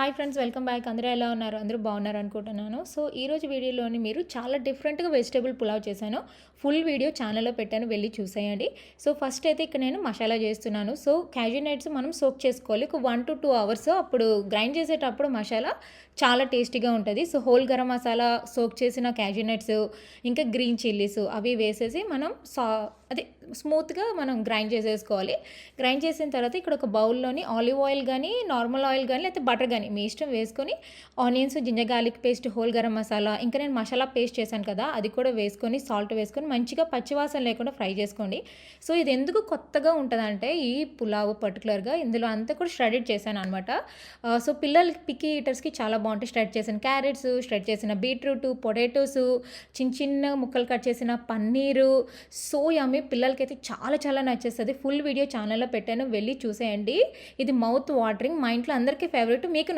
Hi friends, welcome back. అందరూ ఎలా ఉన్నారు? అందరూ బాగున్నారు అనుకుంటున్నాను. సో ఈరోజు వీడియోలోని మీరు చాలా డిఫరెంట్గా వెజిటేబుల్ పులావ్ చేశాను. ఫుల్ వీడియో ఛానల్లో పెట్టాను, వెళ్ళి చూసేయండి. సో ఫస్ట్ అయితే ఇక్కడ నేను మసాలా చేస్తున్నాను. సో క్యాజూ నట్స్ మనం సోక్ చేసుకోవాలి ఒక 1 to 2 అవర్స్. అప్పుడు గ్రైండ్ చేసేటప్పుడు మసాలా చాలా టేస్టీగా ఉంటుంది. So whole garam masala, soak చేసిన క్యాజూ నట్స్, ఇంకా గ్రీన్ చిల్లీస్ అవి వేసేసి మనం అదే స్మూత్గా మనం గ్రైండ్ చేసేసుకోవాలి. గ్రైండ్ చేసిన తర్వాత ఇక్కడ ఒక బౌల్లోని ఆలివ్ ఆయిల్ కానీ, నార్మల్ ఆయిల్ కానీ, లేకపోతే బటర్ కానీ మీ ఇష్టం వేసుకొని onions, ginger garlic paste, whole garam masala, ఇంకా నేను మసాలా పేస్ట్ చేశాను కదా అది కూడా వేసుకొని, సాల్ట్ వేసుకొని మంచిగా పచ్చివాసన లేకుండా ఫ్రై చేసుకోండి. సో ఇది ఎందుకు కొత్తగా ఉంటుందంటే ఈ పులావ్ పర్టికులర్గా ఇందులో అంతా కూడా ష్రెడెడ్ చేశాను అనమాట. సో పిల్లలకి పిక్కీ ఈటర్స్కి చాలా బాగుంటుంది. ష్రెడ్ చేసిన క్యారెట్స్, ష్రెడ్ చేసిన బీట్రూట్, పొటాటోస్, చిన్న చిన్న ముక్కలు కట్ చేసిన పన్నీరు, సో యమ్మీ. పిల్లలకైతే చాలా చాలా నచ్చేస్తుంది. ఫుల్ వీడియో ఛానల్లో పెట్టాను, వెళ్ళి చూసేయండి. ఇది మౌత్ వాటరింగ్, మా ఇంట్లో అందరికీ ఫేవరెట్. మీకు